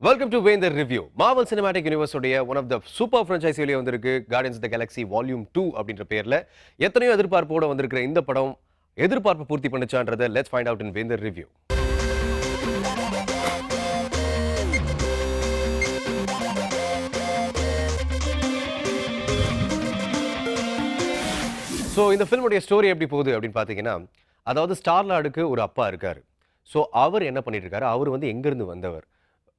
Welcome to Vendhar review. Marvel cinematic universe உடைய one of the super franchise வெளியே வந்திருக்கு guardians of the galaxy volume 2 அப்படின்ற பேர்ல எத்தனையோ எதிர்பார்ப்போட வந்திருக்கிற இந்த படம் எதிர்பார்ப்பு பூர்த்தி பண்ணுச்சான்றதை லெட்ஸ் ஃபைண்ட் அவுட் இன் வேந்தர் ரிவ்யூ. ஸோ இந்த ஃபில்முடைய ஸ்டோரி எப்படி போகுது அப்படின்னு பார்த்தீங்கன்னா, அதாவது ஸ்டார்லார்டுக்கு ஒரு அப்பா இருக்காரு. ஸோ அவர் என்ன பண்ணிட்டு இருக்காரு, அவர் வந்து எங்கேருந்து வந்தவர்,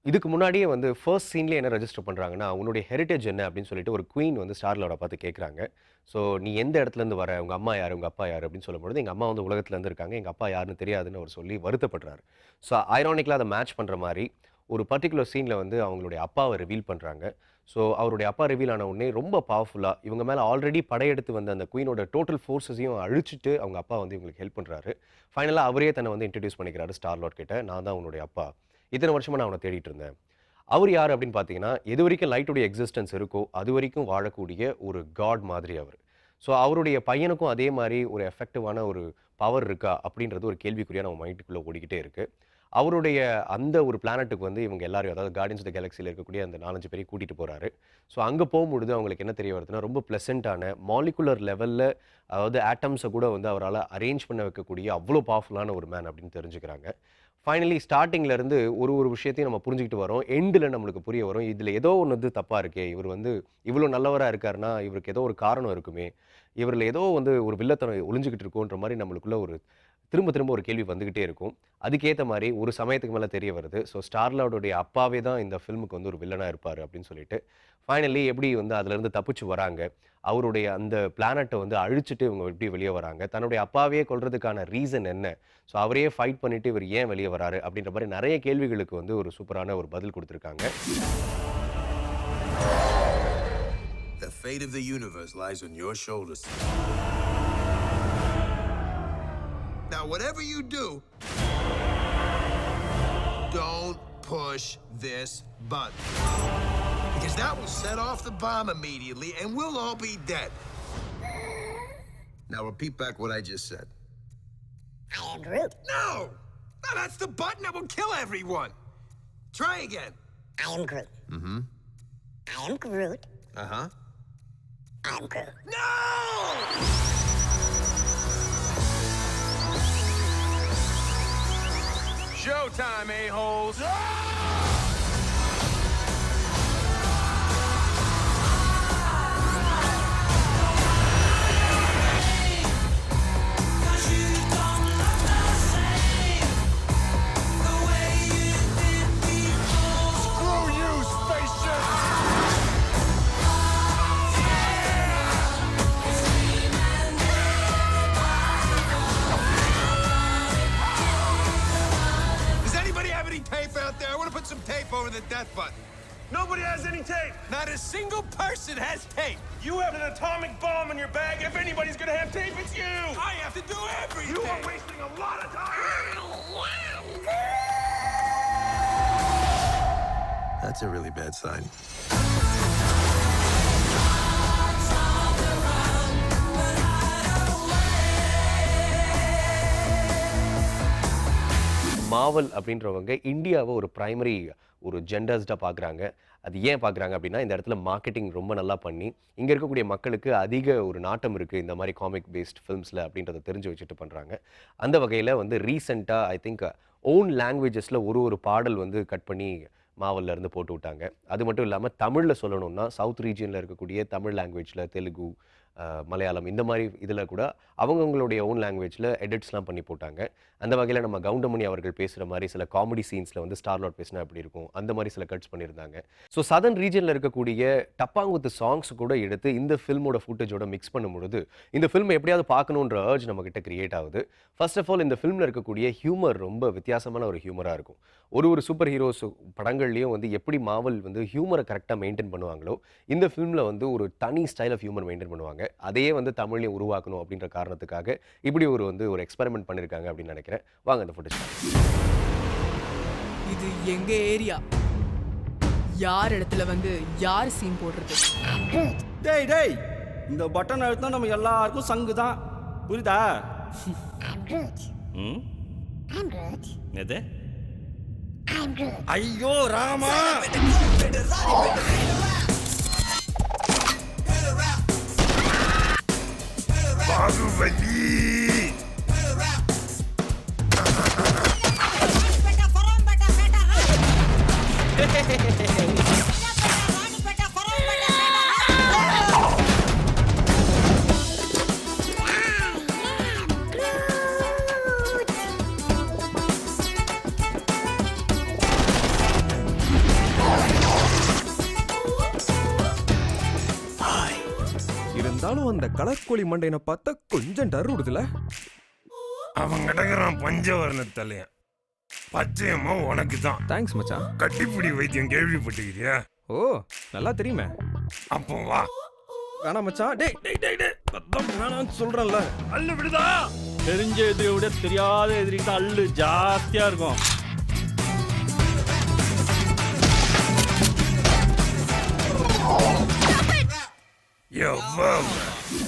இதுக்கு முன்னாடியே வந்து ஃபர்ஸ்ட் சீன்லேயே என்ன ரெஜிஸ்டர் பண்ணுறாங்கன்னா, உன்னுடைய ஹெரிட்டேஜ் என்ன அப்படின்னு சொல்லிட்டு ஒரு குயின் வந்து ஸ்டார்லார்டை பார்த்து கேட்குறாங்க. ஸோ நீ எந்த இடத்துலேருந்து வர, உங்கள் அம்மா யார், உங்கள் அப்பா யார் அப்படின்னு சொல்லும்போது, எங்கள் அம்மா வந்து உலகத்துலேருந்து இருக்காங்க, எங்கள் அப்பா யாருன்னு தெரியாதுன்னு அவர் சொல்லி வருத்தப்படுறாரு. ஸோ ஐரானிக்கலாக அதை மேட்ச் பண்ணுற மாதிரி ஒரு பர்டிகுலர் சீனில் வந்து அவங்களுடைய அப்பாவை ரிவீல் பண்ணுறாங்க. ஸோ அவருடைய அப்பா ரிவீல் ஆன உடனே ரொம்ப பவர்ஃபுல்லாக இவங்க மேலே ஆல்ரெடி படையெடுத்து வந்த அந்த குயினோட டோட்டல் ஃபோர்ஸஸையும் அழிச்சிட்டு அவங்க அப்பா வந்து இவங்களுக்கு ஹெல்ப் பண்ணுறாரு. ஃபைனலாக அவரே தன்னை வந்து இன்ட்ரடியூஸ் பண்ணிக்கிறாரு ஸ்டார்லார்ட் கிட்ட. நான் தான் உன்னுடைய அப்பா, இத்தனை வருஷமா நான் அவனை தேடிட்டு இருந்தேன். அவர் யார் அப்படின்னு பார்த்தீங்கன்னா, எது வரைக்கும் லைட்டுடைய எக்ஸிஸ்டன்ஸ் இருக்கோ அது வரைக்கும் வாழக்கூடிய ஒரு காட் மாதிரி அவர். ஸோ அவருடைய பையனுக்கும் அதே மாதிரி ஒரு எஃபெக்டிவான ஒரு பவர் இருக்கா அப்படின்றது ஒரு கேள்விக்குறியாக நம்ம மைண்டுக்குள்ளே ஓடிக்கிட்டே இருக்கு. அவருடைய அந்த ஒரு பிளானட்டுக்கு வந்து இவங்க எல்லாரையும், அதாவது கார்டியன்ஸ் ஆஃப் த கேலக்ஸியில் இருக்கக்கூடிய அந்த 4-5 பேரையும் கூட்டிகிட்டு போகிறாரு. ஸோ அங்கே போகும்பொழுது அவங்களுக்கு என்ன தெரிய வருதுன்னா, ரொம்ப ப்ளசண்ட்டான மாலிகுலர் லெவலில், அதாவது ஆட்டம்ஸை கூட வந்து அவரால் அரேஞ்ச் பண்ண வைக்கக்கூடிய அவ்வளோ பவர்ஃபுல்லான ஒரு மேன் அப்படின்னு தெரிஞ்சுக்கிறாங்க. ஃபைனலி ஸ்டார்டிங்லேருந்து ஒரு விஷயத்தையும் நம்ம புரிஞ்சுக்கிட்டு வரோம். எண்டில் நம்மளுக்கு புரிய வரும், இதில் ஏதோ ஒன்று வந்து தப்பாக இருக்கே, இவர் வந்து இவ்வளோ நல்லவராக இருக்காருன்னா இவருக்கு ஏதோ ஒரு காரணம் இருக்குமே, இவரில் ஏதோ வந்து ஒரு வில்லத்தனம் ஒளிஞ்சிக்கிட்டு இருக்கோன்ற மாதிரி நம்மளுக்குள்ள ஒரு திரும்ப திரும்ப ஒரு கேள்வி வந்துக்கிட்டே இருக்கும். அதுக்கேற்ற மாதிரி ஒரு சமயத்துக்கு மேலே தெரிய வருது, ஸோ ஸ்டார்லார்டுடைய அப்பாவே தான் இந்த ஃபில்முக்கு வந்து ஒரு வில்லனாக இருப்பார் அப்படின்னு சொல்லிட்டு. ஃபைனலி எப்படி வந்து அதுலேருந்து தப்பிச்சு வராங்க, அவருடைய அந்த பிளானட்டை வந்து அழிச்சிட்டு இவங்க எப்படி வெளியே வராங்க, தன்னுடைய அப்பாவே கொல்றதுக்கான ரீசன் என்ன, ஸோ அவரையே ஃபைட் பண்ணிட்டு இவர் ஏன் வெளியே வராரு அப்படின்ற மாதிரி நிறைய கேள்விகளுக்கு வந்து ஒரு சூப்பரான ஒரு பதில் கொடுத்துருக்காங்க. The fate of the universe lies on your shoulders. Now, whatever you do, don't push this button. Because that will set off the bomb immediately and we'll all be dead. Now, repeat back what I just said. I am Groot. No! No, that's the button that will kill everyone. Try again. I am Groot. Mm-hmm. I am Groot. Uh-huh. I am Groot. No! Showtime, a-holes! Screw you, spaceship! Does anybody have any tape out there? I want to put some tape over the death button. Nobody has any tape. Not a single person has tape. You have an atomic bomb in your bag. If anybody's gonna have tape, it's you. I have to do everything. You are wasting a lot of time. That's a really bad sign. Marvel அப்படின்றவங்க இந்தியாவை ஒரு primary ஒரு ஜெண்டர்ஸ்டாக பார்க்குறாங்க. அது ஏன் பார்க்குறாங்க அப்படின்னா, இந்த இடத்துல மார்க்கெட்டிங் ரொம்ப நல்லா பண்ணி இங்கே இருக்கக்கூடிய மக்களுக்கு அதிக ஒரு நாட்டம் இருக்குது இந்த மாதிரி காமிக் பேஸ்ட் ஃபில்ம்ஸில் அப்படின்றத தெரிஞ்சு வச்சுட்டு பண்ணுறாங்க. அந்த வகையில் வந்து ரீசெண்டாக ஐ திங்க் ஓன் லாங்குவேஜஸில் ஒரு பாடல் வந்து கட் பண்ணி மாவல்ல இருந்து போட்டு விட்டாங்க. அது மட்டும் இல்லாமல் தமிழில் சொல்லணும்னா சவுத் ரீஜியனில் இருக்கக்கூடிய தமிழ் லாங்குவேஜில் தெலுங்கு, மலையாளம் இந்த மாதிரி இதில் கூட அவங்கவுங்களுடைய ஓன் லாங்குவேஜில் எடிட்ஸ்லாம் பண்ணி போட்டாங்க. அந்த வகையில் நம்ம கவுண்டமணி அவர்கள் பேசுகிற மாதிரி சில காமெடி சீன்ஸில் வந்து ஸ்டார்லார்ட் பேசினா எப்படி இருக்கும் அந்த மாதிரி சில கட்ஸ் பண்ணியிருந்தாங்க. ஸோ சதர்ன் ரீஜனில் இருக்கக்கூடிய டப்பாங்குத்து சாங்ஸ் கூட எடுத்து இந்த ஃபில்மோட ஃபுட்டேஜோட மிக்ஸ் பண்ணும்பொழுது இந்த ஃபில்ம் எப்படியாவது பார்க்கணுன்ற அர்ஜ் நம்மக்கிட்ட கிரியேட் ஆகுது. ஃபர்ஸ்ட் ஆஃப் ஆல் இந்த ஃபில்மில் இருக்கக்கூடிய ஹியூமர் ரொம்ப வித்தியாசமான ஒரு ஹியூமராக இருக்கும். ஒரு சூப்பர் ஹீரோஸ் படங்கள்லையும் வந்து எப்படி மார்வல் வந்து ஹியூமரை கரெக்டாக மெயின்டைன் பண்ணுவாங்களோ, இந்த ஃபில்மில் வந்து ஒரு தனி ஸ்டைல் ஆஃப் ஹியூமர் மெயின்டைன் பண்ணுவாங்க. அதையே வந்து தமிழ்லையும் உருவாக்கணும் அப்படின்ற காரணத்துக்காக இப்படி ஒரு எக்ஸ்பெரிமெண்ட் பண்ணியிருக்காங்க அப்படின்னு நினைக்கிறேன். வாங்க அந்த ஃபுட்டேஜ். இது எங்க ஏரியா, யார் இடத்துல வந்து யார் சீன் போடுறது? டேய் டேய், இந்த பட்டன் அழுத்தம் நம்ம எல்லாருக்கும் சங்கு தான், புரியுதா? I'm Groot. ம் I'm Groot. எது? I'm Groot. ஐயோ ராமா பாகுபலி இருந்தாலும் அந்த கலர் கோழி மண்டையனை பார்த்தா கொஞ்சம் டர் விடுதுல. அவன் கிடக்குறான் பஞ்சவர்ண தலையன். பச்சையம்மா உனக்கு தான். தேங்க்ஸ் மச்சான். கட்டிப்பிடி வைத்தியம் கேள்விப்பட்டுக்கிறியா? ஓ நல்லா தெரியுமே. அப்போ வா. வேணாம் மச்சான். டேய் டேய் டேய் டேய் அதான் வேணாம்னு சொல்றேன்ல. அல்லு விடுதா. தெரிஞ்ச எதிரியை விட தெரியாத எதிரிக்கு அல்லு ஜாஸ்தியா இருக்கும்.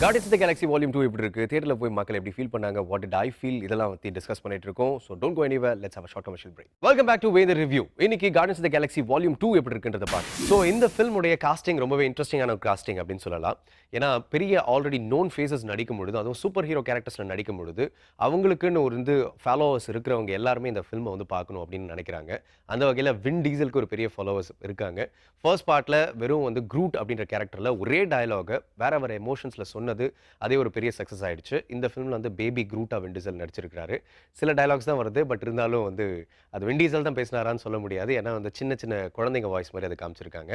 Guardians of the Galaxy volume 2 எப்படி இருக்கு, தியேட்டர்ல போய் மக்கள் எப்படி ஃபீல் பண்ணாங்க, வாட் டிட் ஐ ஃபீல், இதெல்லாம் பத்தி டிஸ்கஸ் பண்ணிட்டு இருக்கோம். So don't go anywhere, let's have a short commercial break. Welcome back to Vendhar review. இன்னைக்கு guardians of the Galaxy volume 2 எப்படி இருக்குன்றத பார்க்கலாம். ஸோ இந்த ஃபில்முடைய காஸ்டிங் ரொம்பவே இன்ட்ரெஸ்டிங்கான ஒரு காஸ்டிங் அப்படின்னு சொல்லலாம். ஏன்னா பெரிய ஆல்ரெடி நோன் ஃபேஸஸ் நடிக்கும் பொழுது, அதுவும் சூப்பர் ஹீரோ கேரக்டர்ஸ்ல நடிக்கும் பொழுது அவங்களுக்குன்னு ஒரு ஃபாலோவர்ஸ் இருக்கிறவங்க எல்லாருமே இந்த ஃபில்மை வந்து பார்க்கணும் அப்படின்னு நினைக்கிறாங்க. அந்த வகையில் வின் டீசலுக்கு ஒரு பெரிய ஃபாலோவர்ஸ் இருக்காங்க. ஃபர்ஸ்ட் பார்ட்ல வெறும் க்ரூட் அப்படின்ற கேரக்டர்ல ஒரே டயலாக வேற வேற எமோஷன்ஸ்ல சொன்னது அதே ஒரு பெரிய சக்ஸஸ் ஆயிடுச்சு. இந்த ஃபிலிம்ல பேபி க்ரூட்டா வின் டீசல் நடிச்சிருக்காரு. சில டயலாக்ஸ் தான் வருது, பட் இருந்தாலும் அது வின் டீசல் தான் பேசினாரான்னு சொல்ல முடியாது. ஏன்னா சின்ன சின்ன குழந்தைங்க வாய்ஸ் மாதிரி அதை காமிச்சிருக்காங்க.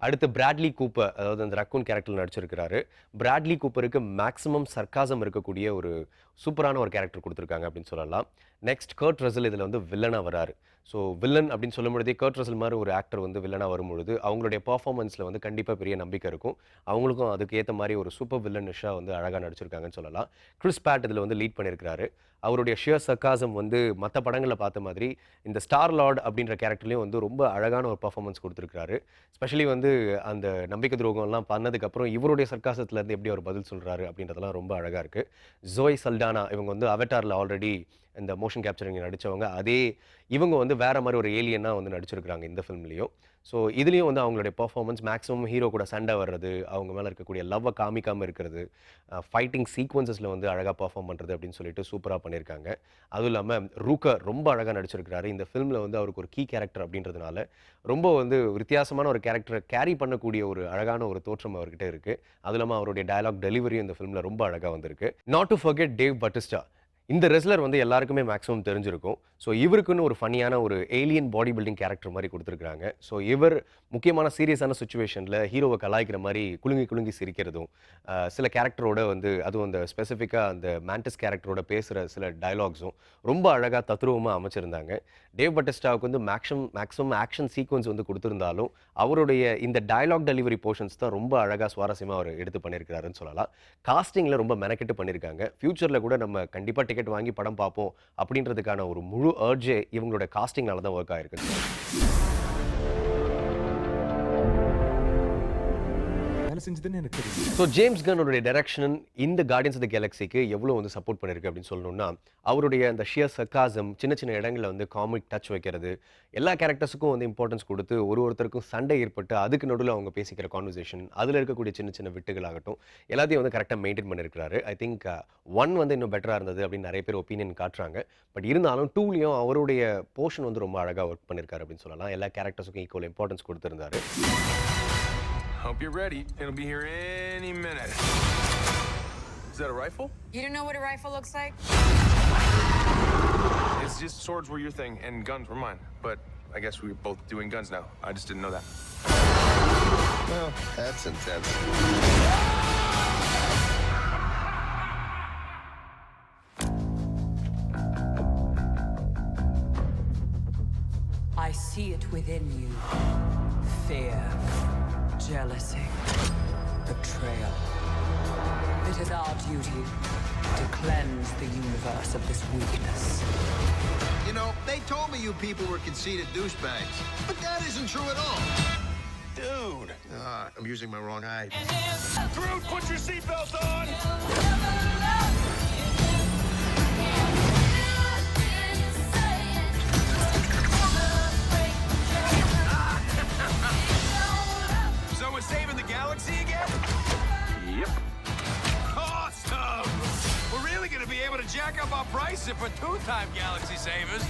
அடுத்து பிராட்லி கூப்பர், அதாவது அந்த ரக்கூன் கேரக்டர் நடிச்சிருக்காரு. பிராட்லி கூப்பருக்கு மேக்ஸிமம் சர்க்காசம் இருக்கக்கூடிய ஒரு சூப்பரான ஒரு கேரக்டர் கொடுத்துருக்காங்க அப்படின்னு சொல்லலாம். நெக்ஸ்ட் கர்ட் ரசல் இதில் வில்லனாக வராரு. ஸோ வில்லன் அப்படின்னு சொல்லும் பொழுதே கர்ட் ரசல் மாதிரி ஒரு ஆக்டர் வில்லனாக வரும்பொழுது அவங்களுடைய பர்ஃபார்மன்ஸில் கண்டிப்பாக பெரிய நம்பிக்கை இருக்கும். அவங்களுக்கும் அதுக்கு ஏற்ற மாதிரி ஒரு சூப்பர் வில்லனிஷாக அழகாக நடிச்சிருக்காங்கன்னு சொல்லலாம். கிறிஸ் பேட் இதில் லீட் பண்ணியிருக்கிறாரு. அவருடைய ஷியர் சர்க்காசம் மற்ற படங்களில் பார்த்த மாதிரி இந்த ஸ்டார் லார்ட் அப்படின்ற கேரக்டர்லேயும் ரொம்ப அழகான ஒரு பர்ஃபார்மன்ஸ் கொடுத்துருக்காரு. ஸ்பெஷலி அந்த நம்பிக்கை துரோகம்லாம் பண்ணதுக்கப்புறம் இவருடைய சர்க்காசத்துலேருந்து எப்படி அவர் பதில் சொல்கிறாரு அப்படின்றதெல்லாம் ரொம்ப அழகாக இருக்குது. ஜோய் சல்டானா இவங்க அவெட்டாரில் ஆல்ரெடி இந்த மோஷன் கேப்சரிங் நடித்தவங்க, அதே இவங்க வேற மாதிரி ஒரு ஏலியனாக நடிச்சிருக்கிறாங்க இந்த ஃபிலிம்லேயும். ஸோ இதுலேயும் அவங்களுடைய பர்ஃபார்மன்ஸ் மேக்ஸிமம் ஹீரோ கூட சண்டை வர்றது, அவங்க மேலே இருக்கக்கூடிய லவ்வை காமிக்காமல் இருக்கிறது, ஃபைட்டிங் சீக்வன்சஸில் அழகாக பர்ஃபார்ம் பண்ணுறது அப்படின்னு சொல்லிட்டு சூப்பராக பண்ணியிருக்காங்க. அதுவும் இல்லாமல் ரூக்கர் ரொம்ப அழகாக நடிச்சிருக்கிறாரு. இந்த ஃபிலிமில் அவருக்கு ஒரு கீ கேரக்டர் அப்படின்றதுனால ரொம்ப வித்தியாசமான ஒரு கேரக்டரை கேரி பண்ணக்கூடிய ஒரு அழகான ஒரு தோற்றம் அவர்கிட்ட இருக்குது. அதுவும் இல்லாமல் அவருடைய டயலாக் டெலிவரியும் இந்த ஃபிலிமில் ரொம்ப அழகாக வந்திருக்கு. Not to forget Dave Batista. இந்த ரெஸ்லர் எல்லாருக்குமே மேக்ஸிமம் தெரிஞ்சிருக்கும். ஸோ இவருக்குன்னு ஒரு ஃபன்னியான ஒரு ஏலியன் பாடி பில்டிங் கேரக்டர் மாதிரி கொடுத்துருக்காங்க. ஸோ இவர் முக்கியமான சீரியஸான சுச்சுவேஷனில் ஹீரோவை கலாய்க்கிற மாதிரி குலுங்கி குலுங்கி சிரிக்கிறதும், சில கேரக்டரோட அதுவும் அந்த ஸ்பெசிஃபிக்காக அந்த மேண்டஸ் கேரக்டரோட பேசுகிற சில டயலாக்ஸும் ரொம்ப அழகாக தத்ரூபமாக அமைச்சிருந்தாங்க. டேவ் பட்டிஸ்டாவுக்கு மேக்ஸிமம் ஆக்ஷன் சீக்வன்ஸ் கொடுத்துருந்தாலும் அவருடைய இந்த டயலாக் டெலிவரி போர்ஷன்ஸ் தான் ரொம்ப அழகாக சுவாரஸ்யமாக அவர் எடுத்து பண்ணியிருக்கிறாருன்னு சொல்லலாம். காஸ்டிங்கில் ரொம்ப மெனக்கெட்டு பண்ணியிருக்காங்க. ஃபியூச்சரில் கூட நம்ம கண்டிப்பாக டிக்கெட் வாங்கி படம் பார்ப்போம் அப்படின்றதுக்கான ஒரு முழு அர்ஜே இவங்களோட காஸ்டிங்னால தான் ஒர்க் ஆயிருக்கு. ஸோ ஜேம்ஸ் கன்னோட டைரக்ஷன் இந்த கார்டியன்ஸ் ஆஃப் தி கேலக்ஸிக்கு எவ்வளோ சப்போர்ட் பண்ணியிருக்கு அப்படின்னு சொல்லணும்னா, அவருடைய அந்த ஷியர் சர்க்காசம், சின்ன சின்ன இடங்களில் காமிக் டச் வைக்கிறது, எல்லா கேரக்டர்ஸுக்கும் இம்பார்ட்டன்ஸ் கொடுத்து ஒருத்தருக்கும் சண்டை ஏற்பட்டு அதுக்கு நடுவில் அவங்க பேசிக்கிற கான்வர்சேஷன், அதில் இருக்கக்கூடிய சின்ன சின்ன விட்டுகளாகட்டும் எல்லாத்தையும் கரெக்டாக மெயின்டைன் பண்ணியிருக்கிறாரு. ஐ திங்க் 1 இன்னும் பெட்டராக இருந்தது அப்படின்னு நிறைய பேர் ஒப்பீனியன் காட்டுறாங்க. பட் இருந்தாலும் 2லையும் அவருடைய போர்ஷன் ரொம்ப அழகாக ஒர்க் பண்ணியிருக்காரு அப்படின்னு சொல்லலாம். எல்லா கேரக்டர்ஸுக்கும் ஈக்குவல் இம்பார்ட்டன்ஸ் கொடுத்துருந்தாரு. Hope you're ready. It'll be here any minute. Is that a rifle? You don't know what a rifle looks like? It's just swords were your thing and guns were mine. But I guess we're both doing guns now. I just didn't know that. Well, that's intense. I see it within you. Fear, jealousy, betrayal. It is our duty to cleanse the universe of this weakness. You know, they told me you people were conceited douchebags, but that isn't true at all. Dude! I'm using my wrong eye. Groot, put your seatbelt on! Yep. Awesome! We're really going to be able to jack up our prices for two-time Galaxy Savers.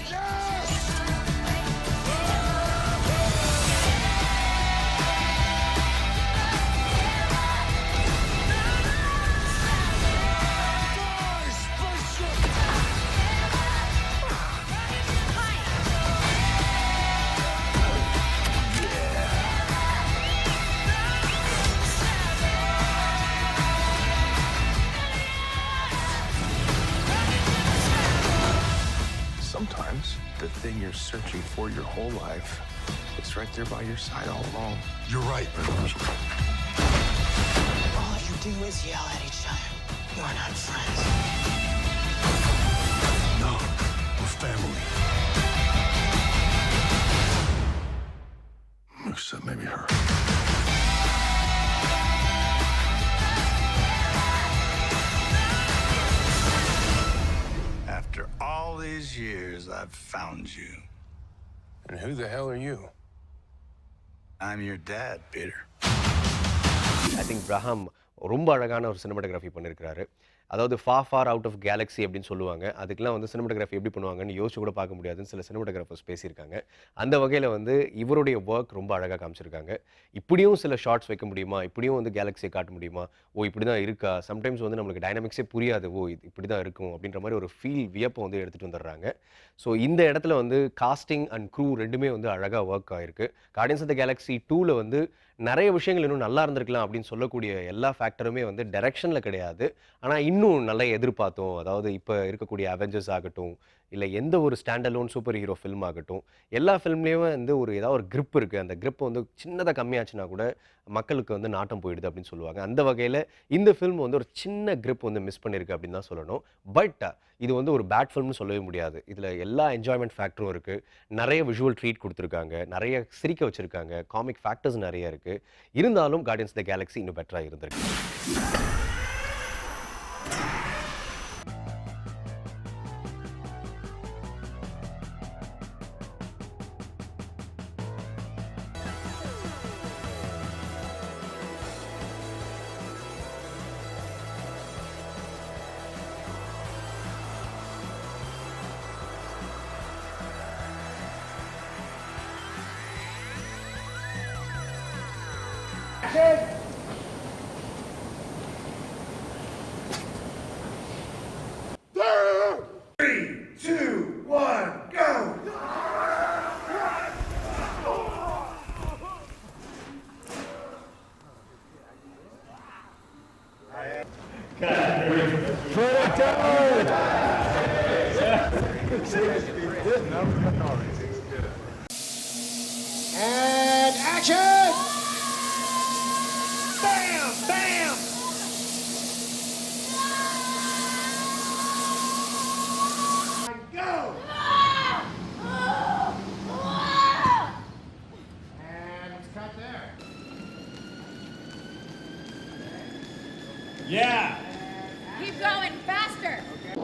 Sometimes the thing you're searching for your whole life, it's right there by your side all along. You're right, Bernard. All you do is yell at each other. You're not friends. No, we're family. Except maybe her. After all these years, I've found you. And who the hell are you? I'm your dad, Peter. I think பிரஹாம் ரொம்ப அழகான ஒரு cinematography பண்ணியிருக்கிறாரு. அதாவது for out of Galaxy அப்படின்னு சொல்லுவாங்க. அதுக்கெல்லாம் வந்து சினிமாட்டோகிராஃபி எப்படி பண்ணுவாங்கன்னு யோசிச்சு கூட பார்க்க முடியாதுன்னு சில சினிமாட்டோகிராஃபர்ஸ் பேசியிருக்காங்க. அந்த வகையில் வந்து இவருடைய ஒர்க் ரொம்ப அழகாக காமிச்சிருக்காங்க. இப்படியும் சில ஷார்ட்ஸ் வைக்க முடியுமா, இப்படியும் வந்து கேலக்ஸியை காட்ட முடியுமா, ஓ இப்படி தான் இருக்கா, சம்டைம்ஸ் வந்து நம்மளுக்கு டைனமிக்ஸே புரியாது, ஓ இது இப்படி தான் இருக்கும் அப்படின்ற மாதிரி ஒரு வியப்பை வந்து எடுத்துகிட்டு வந்துடுறாங்க. ஸோ இந்த இடத்துல வந்து காஸ்டிங் அண்ட் க்ரூ ரெண்டுமே வந்து அழகாக ஒர்க் ஆகிருக்கு. கார்டியன்ஸ் ஆஃப் த கேலக்ஸி 2ல் வந்து நிறைய விஷயங்கள் இன்னும் நல்லா இருந்திருக்கலாம் அப்படின்னு சொல்லக்கூடிய எல்லா ஃபேக்டருமே வந்து டைரக்ஷனில் கிடையாது. ஆனால் இன்னும் நல்லா எதிர்பார்த்தோம். அதாவது இப்போ இருக்கக்கூடிய அவெஞ்சர்ஸ் ஆகட்டும், இல்லை எந்த ஒரு ஸ்டாண்டலோன் சூப்பர் ஹீரோ ஃபில்ம் ஆகட்டும், எல்லா ஃபில்ம்லேயும் வந்து ஏதாவது ஒரு grip இருக்குது. அந்த grip வந்து சின்னதாக கம்மியாச்சுன்னா கூட மக்களுக்கு வந்து நாட்டம் போயிடுது அப்படின்னு சொல்லுவாங்க. அந்த வகையில் இந்த ஃபில்ம் வந்து ஒரு சின்ன grip வந்து மிஸ் பண்ணியிருக்கு அப்படின்னு தான் சொல்லணும். பட் இது வந்து ஒரு பேட் ஃபில்ம்னு சொல்லவே முடியாது. இதில் எல்லா என்ஜாய்மெண்ட் ஃபேக்டரும் இருக்குது. நிறைய விஷுவல் ட்ரீட் கொடுத்துருக்காங்க, நிறைய சிரிக்க வச்சுருக்காங்க, காமிக் ஃபேக்டர்ஸ் நிறைய இருக்குது. இருந்தாலும் கார்டியன்ஸ் ஆஃப் த கேலக்ஸி இன்னும் பெட்டராக இருந்திருக்கு. And action! Bam! Bam! Go! And let's cut there. Yeah! Keep going, faster! Okay.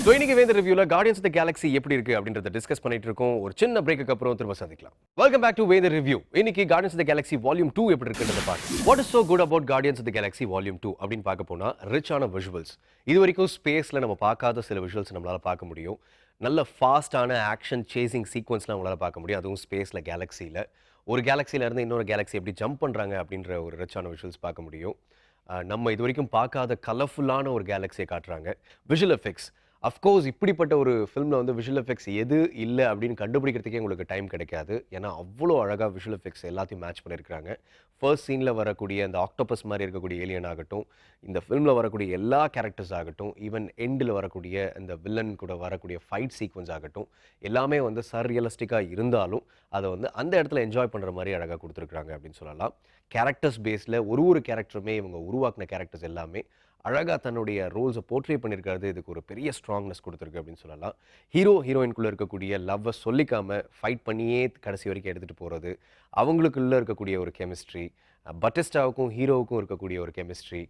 So இன்னைக்கு வேந்த ரிவ்யூல கார்டியன்ஸ் ஆஃப் தி கேலக்ஸி எப்படி இருக்கு அப்படின்றத டிஸ்கஸ் பண்ணிட்டு இருக்கோம். ஒரு சின்ன பிரேக்கு அப்புறம் திரும்ப சந்திக்கலாம். வெல்கம் பேக் டு வேந்த ரிவ்யூ. இன்னைக்கு guardians of the Galaxy volume 2 எப்படி இருக்குன்றத பார்க்கலாம். What is so good about guardians of the Galaxy volume 2 அப்படின்னு பார்க்க போனா ரிச்சான விஷுவல்ஸ். இது வரைக்கும் ஸ்பேஸ்ல நம்ம பார்க்காத சில விஷுவல்ஸ் நம்மளால பார்க்க முடியும். நல்ல ஃபாஸ்டான ஆக்ஷன் சேசிங் சீக்வன்ஸ்லாம் நம்மளால பார்க்க முடியும். அதுவும் ஸ்பேஸ்ல கேலக்ஸியில் ஒரு கேலக்ஸியில் இருந்து இன்னொரு கேலக்ஸி எப்படி ஜம்ப் பண்ணுறாங்க அப்படின்ற ஒரு ரிச்சான விஷுவல்ஸ் பார்க்க முடியும். நம்ம இது வரைக்கும் பார்க்காத கலர்ஃபுல்லான ஒரு கேலக்ஸியை காட்டுறாங்க. விஷுவல் எஃபெக்ட்ஸ் அஃப்கோர்ஸ் இப்படிப்பட்ட ஒரு ஃபிலிமில் வந்து விஷுவல் எஃபெக்ட்ஸ் எது இல்லை அப்படின்னு கண்டுபிடிக்கிறதுக்கே உங்களுக்கு டைம் கிடைக்காது. ஏன்னா அவ்வளோ அழகாக விஷுவல் எஃபெக்ட்ஸ் எல்லாத்தையும் மேட்ச் பண்ணியிருக்கிறாங்க. ஃபர்ஸ்ட் சீனில் வரக்கூடிய அந்த ஆக்டோபஸ் மாதிரி இருக்கக்கூடிய ஏலியன் ஆகட்டும், இந்த ஃபிலிமில் வரக்கூடிய எல்லா கேரக்டர்ஸ் ஆகட்டும், ஈவன் எண்டில் வரக்கூடிய இந்த வில்லன் கூட வரக்கூடிய ஃபைட் சீக்வன்ஸ் ஆகட்டும், எல்லாமே வந்து சர்ரியலிஸ்டிக்காக இருந்தாலும் அதை வந்து அந்த இடத்துல என்ஜாய் பண்ணுற மாதிரி அழகாக கொடுத்துருக்குறாங்க அப்படின்னு சொல்லலாம். கேரக்டர்ஸ் பேஸில் ஒரு கேரக்டருமே இவங்க உருவாக்கின கேரக்டர்ஸ் எல்லாமே அழகாக தன்னுடைய ரோல்ஸை போர்ட்ரே பண்ணியிருக்கிறது இதுக்கு ஒரு பெரிய ஸ்ட்ராங்னஸ் கொடுத்துருக்கு அப்படின்னு சொல்லலாம். ஹீரோயின்குள்ளே இருக்கக்கூடிய லவ்வை சொல்லிக்காமல் ஃபைட் பண்ணியே கடைசி வரைக்கும் எடுத்துகிட்டு போகிறது, அவங்களுக்குள்ளே இருக்கக்கூடிய ஒரு கெமிஸ்ட்ரி, பட்டிஸ்டாவுக்கும் ஹீரோவுக்கும் இருக்கக்கூடிய ஒரு கெமிஸ்ட்ரி,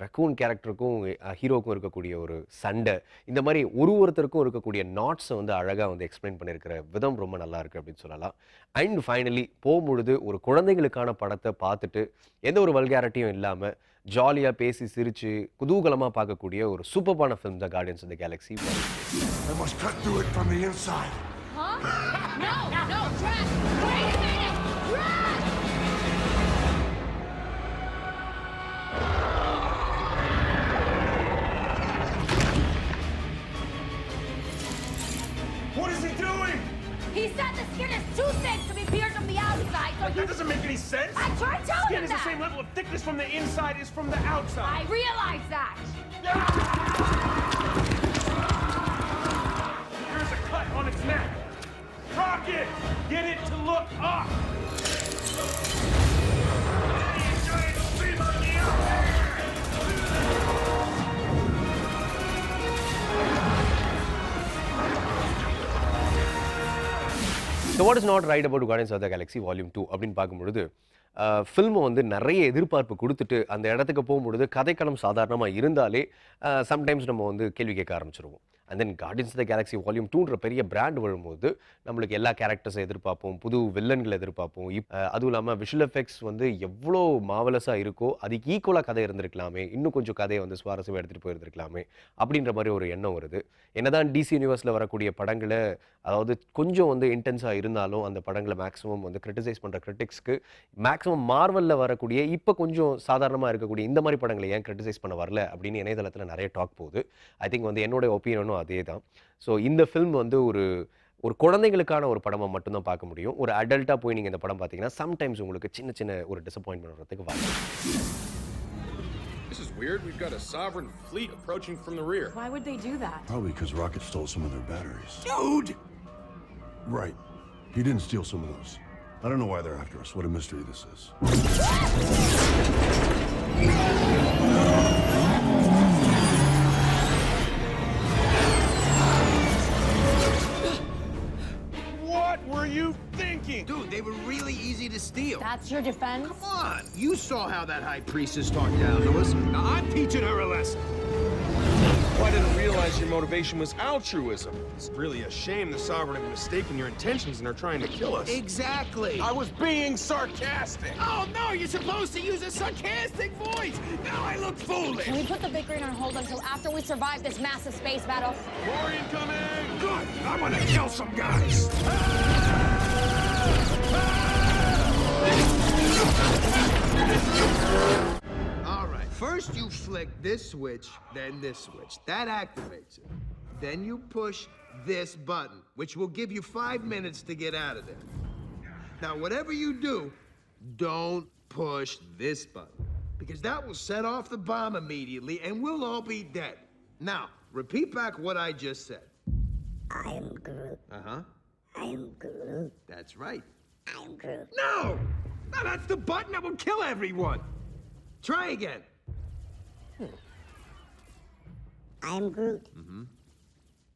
ரக்கூன் கேரக்டருக்கும் ஹீரோவுக்கும் இருக்கக்கூடிய ஒரு சண்டை, இந்த மாதிரி ஒருத்தருக்கும் இருக்கக்கூடிய நாட்ஸை வந்து அழகாக வந்து எக்ஸ்பிளைன் பண்ணியிருக்கிற விதம் ரொம்ப நல்லா இருக்குது அப்படின்னு சொல்லலாம். அண்ட் ஃபைனலி போகும்பொழுது ஒரு குழந்தைங்களுக்கான படத்தை பார்த்துட்டு எந்த ஒரு வல்காரிட்டியும் இல்லாமல் ஜாலியாக பேசி சிரித்து குதூகலமாக பார்க்கக்கூடிய ஒரு சூப்பர்பான ஃபிலிம் தான் guardians of the galaxy. I must cut through it from the inside. Huh? No, Trent! Wait a minute! Run! What is he doing? He said the skin is too thick to be pierced from the outside, so That doesn't make any sense. I tried telling Skin him is the that! same level of thickness from the inside as from the outside. I realize that! Here's a cut on its neck. Rocket! Get it to look up! Hey, giant stream on the so what is not right about guardians of the Galaxy volume 2 அப்படின்னு பார்க்கும்பொழுது ஃபில்மை வந்து நிறைய எதிர்பார்ப்பு கொடுத்துட்டு அந்த இடத்துக்கு போகும்பொழுது கதைக்களம் சாதாரணமாக இருந்தாலே சம்டைம்ஸ் நம்ம வந்து கேள்வி கேட்க ஆரம்பிச்சிருவோம். And then Guardians of the Galaxy Volume 2ன்ற பெரிய பிராண்ட் வரும்போது நம்மளுக்கு எல்லா கேரக்டர்ஸை எதிர்பார்ப்போம், புது வில்லன்களை எதிர்பார்ப்போம். அதுவும் இல்லாமல் விஷுவல் எஃபெக்ட்ஸ் வந்து எவ்வளோ மாவலஸாக இருக்கோ அதுக்கு ஈக்குவலாக கதை இருந்திருக்கலாமே, இன்னும் கொஞ்சம் கதையை வந்து சுவாரஸ்யமாக எடுத்துகிட்டு போயிருந்திருக்கலாமே அப்படின்ற மாதிரி ஒரு எண்ணம் வருது. என்னதான் டிசி யூனிவர்ஸில் வரக்கூடிய படங்களை அதாவது கொஞ்சம் வந்து இன்டென்ஸாக இருந்தாலும் அந்த படங்களை மேக்ஸிமம் வந்து கிரிட்டிசைஸ் பண்ணுற கிரிட்டிக்ஸ்க்கு மேக்ஸிமம் மார்வலில் வரக்கூடிய இப்போ கொஞ்சம் சாதாரணமாக இருக்கக்கூடிய இந்த மாதிரி படங்களை ஏன் கிரிட்டிசைஸ் பண்ண வரல அப்படின்னு இணையதளத்தில் நிறைய டாக் போகுது. ஐ திங்க் வந்து என்னோட ஒப்பீனியனும் அதே தான். ஸோ இந்த ஃபில்ம் வந்து ஒரு குழந்தைங்களுக்கான ஒரு படமாக மட்டும்தான் பார்க்க முடியும். ஒரு அடல்ட்டாக போய் நீங்கள் இந்த படம் பார்த்தீங்கன்னா சம்டைம்ஸ் உங்களுக்கு சின்ன ஒரு டிசப்பாயின்மெண்ட் வரதுக்கு வாய்ப்பு. This is weird. We've got a sovereign fleet approaching from the rear. Why would they do that? Probably because Rocket stole some of their batteries. Dude! Right. He didn't steal some of those. I don't know why they're after us. What a mystery this is. What were you thinking? Dude, they were really easy to steal. That's your defense? Come on. You saw how that high priestess talked down to us. Now I'm teaching her a lesson. Well, I didn't realize your motivation was altruism. It's really a shame the Sovereign have mistaken your intentions and are trying to kill us. Exactly. I was being sarcastic. Oh, no, you're supposed to use a sarcastic voice. Now I look foolish. Can we put the bickering on hold until after we survive this massive space battle? More incoming! Good. I want to kill some guys. All right. First you flick this switch, then this switch. That activates it. Then you push this button, which will give you 5 minutes to get out of there. Now, whatever you do, don't push this button, because that will set off the bomb immediately and we'll all be dead. Now, repeat back what I just said. I am Groot. Uh-huh. I am Groot. That's right. I am Groot. No! No, that's the button that will kill everyone. Try again. I am Groot.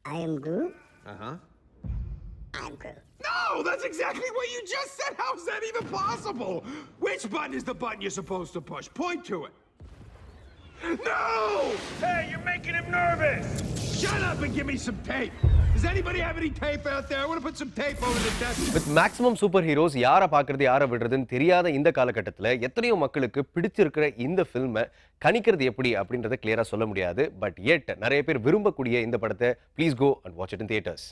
I am Groot. Uh-huh. I am Groot. No, that's exactly what you just said. How's that even possible? Which button is the button you're supposed to push? Point to it. No! Hey, you're making him nervous! Shut up and give me some tape. Does anybody have any tape out there? I want to put some tape over the desk. With maximum super heroes யாரை பார்க்கறது யாரை விடுறதுன்னு தெரியாத இந்த காலகட்டத்தில் எத்தனையோ மக்களுக்கு பிடிச்சிருக்கிற இந்த ஃபில்மை கணிக்கிறது எப்படி அப்படின்றத கிளியராக சொல்ல முடியாது. பட் எட் நிறைய பேர் விரும்பக்கூடிய இந்த படத்தை please go and watch it in theatres.